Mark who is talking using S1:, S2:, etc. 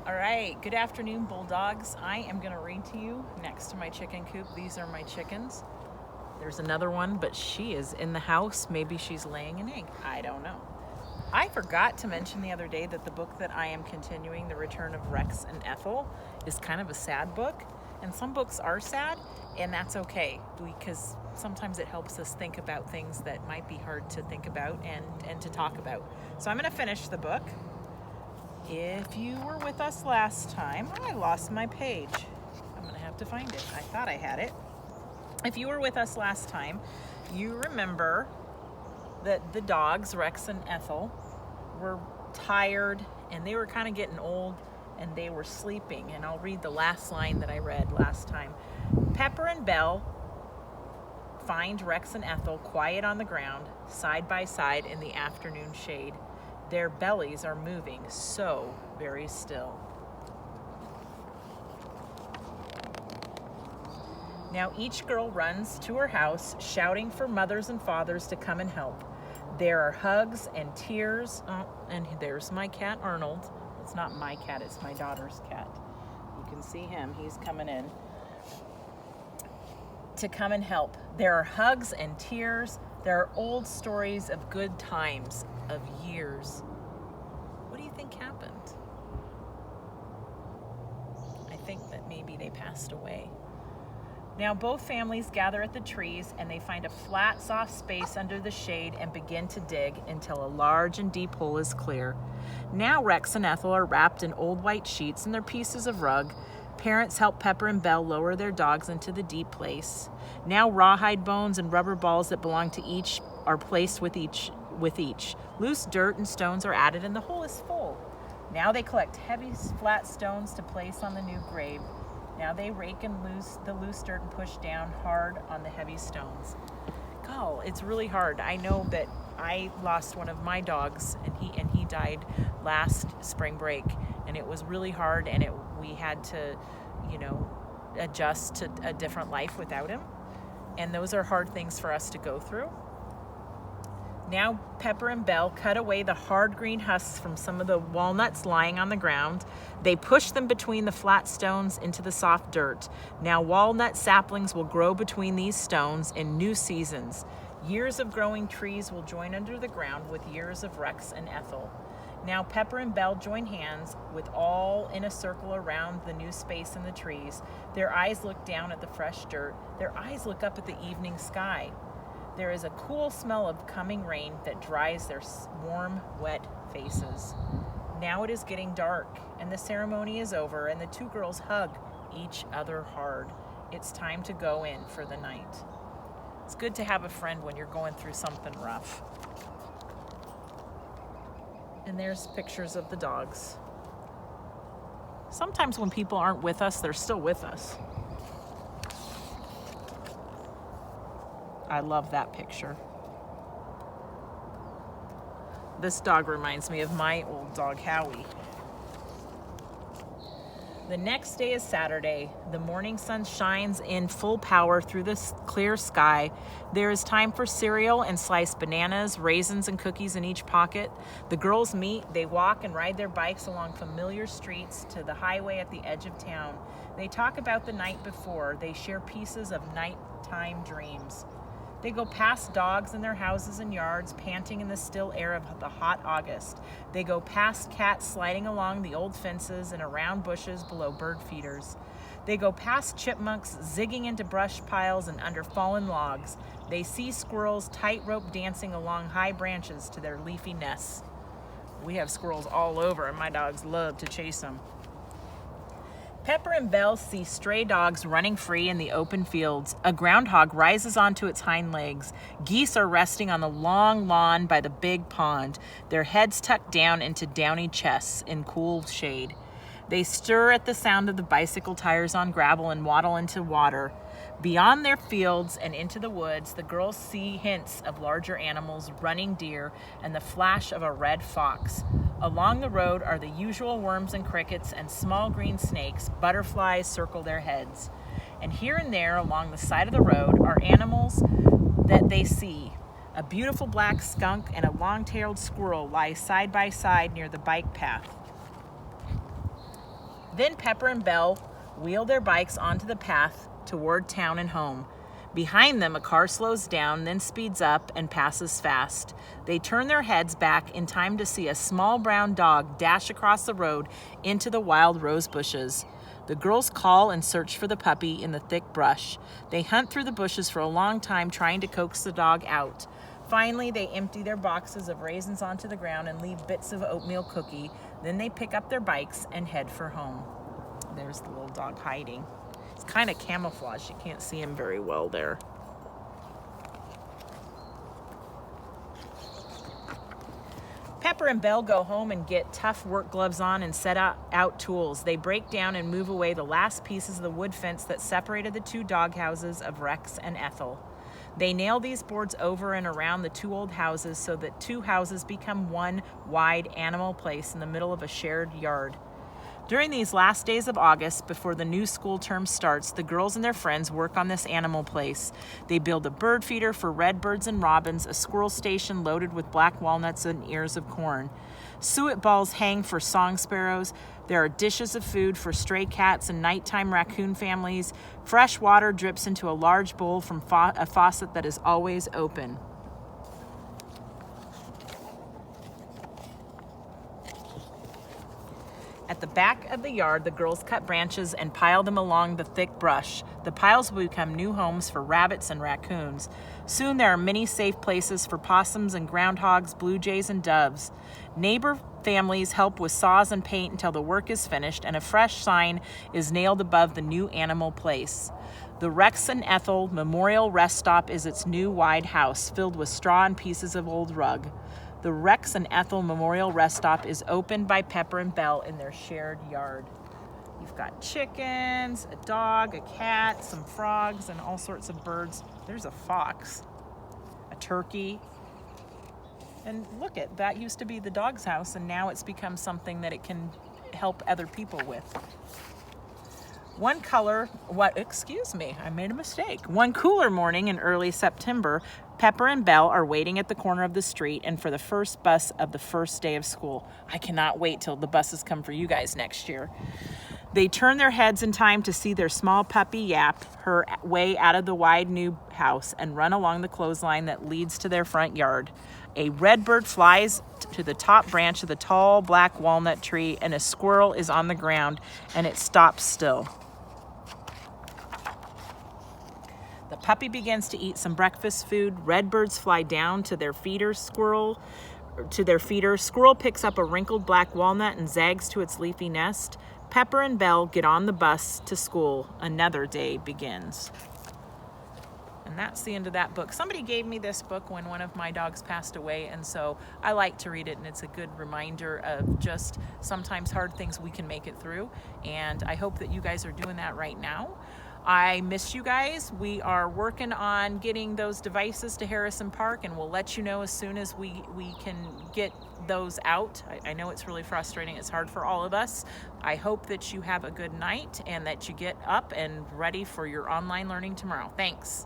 S1: All right, good afternoon, Bulldogs. I am going to read to you next to my chicken coop. These are my chickens. There's another one, but she is in the house. Maybe she's laying an egg. I don't know. I forgot to mention the other day that the book that I am continuing, The Return of Rex and Ethel, is kind of a sad book. And some books are sad, and that's okay, because sometimes it helps us think about things that might be hard to think about and to talk about. So I'm going to finish the book. If you were with us last time, I lost my page. I'm going to have to find it. I thought I had it. If you were with us last time, you remember that the dogs, Rex and Ethel, were tired and they were kind of getting old and they were sleeping. And I'll read the last line that I read last time. Pepper and Belle find Rex and Ethel quiet on the ground, side by side in the afternoon shade. Their bellies are moving so very still. Now each girl runs to her house, shouting for mothers and fathers to come and help. There are hugs and tears. Oh, and there's my cat, Arnold. It's not my cat, it's my daughter's cat. You can see him, he's coming in to come and help. There are hugs and tears. There are old stories of good times, of years. What do you think happened? I think that maybe they passed away. Now both families gather at the trees and they find a flat, soft space under the shade and begin to dig until a large and deep hole is clear. Now Rex and Ethel are wrapped in old white sheets and their pieces of rug. Parents help Pepper and Belle lower their dogs into the deep place. Now rawhide bones and rubber balls that belong to each are placed with each. Loose dirt and stones are added and the hole is full. Now they collect heavy flat stones to place on the new grave. Now they rake and the loose dirt and push down hard on the heavy stones. God, it's really hard. I know that I lost one of my dogs and he died last spring break, and it was really hard, and we had to, adjust to a different life without him. And those are hard things for us to go through. Now Pepper and Belle cut away the hard green husks from some of the walnuts lying on the ground. They push them between the flat stones into the soft dirt. Now walnut saplings will grow between these stones in new seasons. Years of growing trees will join under the ground with years of Rex and Ethel. Now Pepper and Belle join hands with all in a circle around the new space in the trees. Their eyes look down at the fresh dirt. Their eyes look up at the evening sky. There is a cool smell of coming rain that dries their warm, wet faces. Now it is getting dark, and the ceremony is over, and the two girls hug each other hard. It's time to go in for the night. It's good to have a friend when you're going through something rough. And there's pictures of the dogs. Sometimes when people aren't with us, they're still with us. I love that picture. This dog reminds me of my old dog, Howie. The next day is Saturday. The morning sun shines in full power through the clear sky. There is time for cereal and sliced bananas, raisins, and cookies in each pocket. The girls meet. They walk and ride their bikes along familiar streets to the highway at the edge of town. They talk about the night before. They share pieces of nighttime dreams. They go past dogs in their houses and yards, panting in the still air of the hot August. They go past cats sliding along the old fences and around bushes below bird feeders. They go past chipmunks zigging into brush piles and under fallen logs. They see squirrels tightrope dancing along high branches to their leafy nests. We have squirrels all over, and my dogs love to chase them. Pepper and Belle see stray dogs running free in the open fields. A groundhog rises onto its hind legs. Geese are resting on the long lawn by the big pond, their heads tucked down into downy chests in cool shade. They stir at the sound of the bicycle tires on gravel and waddle into water. Beyond their fields and into the woods, the girls see hints of larger animals, running deer, and the flash of a red fox. Along the road are the usual worms and crickets and small green snakes. Butterflies circle their heads. And here and there along the side of the road are animals that they see. A beautiful black skunk and a long-tailed squirrel lie side by side near the bike path. Then Pepper and Belle wheel their bikes onto the path toward town and home. Behind them, a car slows down, then speeds up and passes fast. They turn their heads back in time to see a small brown dog dash across the road into the wild rose bushes. The girls call and search for the puppy in the thick brush. They hunt through the bushes for a long time, trying to coax the dog out. Finally, they empty their boxes of raisins onto the ground and leave bits of oatmeal cookie. Then they pick up their bikes and head for home. There's the little dog hiding. It's kind of camouflaged. You can't see him very well there. Pepper and Belle go home and get tough work gloves on and set out tools. They break down and move away the last pieces of the wood fence that separated the two dog houses of Rex and Ethel. They nail these boards over and around the two old houses so that two houses become one wide animal place in the middle of a shared yard. During these last days of August, before the new school term starts, the girls and their friends work on this animal place. They build a bird feeder for red birds and robins, a squirrel station loaded with black walnuts and ears of corn. Suet balls hang for song sparrows. There are dishes of food for stray cats and nighttime raccoon families. Fresh water drips into a large bowl from a faucet that is always open. At the back of the yard, the girls cut branches and pile them along the thick brush. The piles will become new homes for rabbits and raccoons. Soon there are many safe places for possums and groundhogs, blue jays and doves. Neighbor families help with saws and paint until the work is finished and a fresh sign is nailed above the new animal place. The Rex and Ethel Memorial Rest Stop is its new wide house filled with straw and pieces of old rug. The Rex and Ethel Memorial Rest Stop is opened by Pepper and Belle in their shared yard. You've got chickens, a dog, a cat, some frogs, and all sorts of birds. There's a fox, a turkey. And look at that, used to be the dog's house, and now it's become something that it can help other people with. One cooler morning in early September, Pepper and Belle are waiting at the corner of the street and for the first bus of the first day of school. I cannot wait till the buses come for you guys next year. They turn their heads in time to see their small puppy Yap her way out of the wide new house and run along the clothesline that leads to their front yard. A red bird flies to the top branch of the tall black walnut tree, and a squirrel is on the ground, and it stops still. The puppy begins to eat some breakfast food. Red birds fly down to their feeder. Squirrel picks up a wrinkled black walnut and zags to its leafy nest. Pepper and Belle get on the bus to school. Another day begins. And that's the end of that book. Somebody gave me this book when one of my dogs passed away, and so I like to read it, and it's a good reminder of just sometimes hard things we can make it through, and I hope that you guys are doing that right now. I miss you guys. We are working on getting those devices to Harrison Park, and we'll let you know as soon as we can get those out. I know it's really frustrating. It's hard for all of us. I hope that you have a good night and that you get up and ready for your online learning tomorrow. Thanks.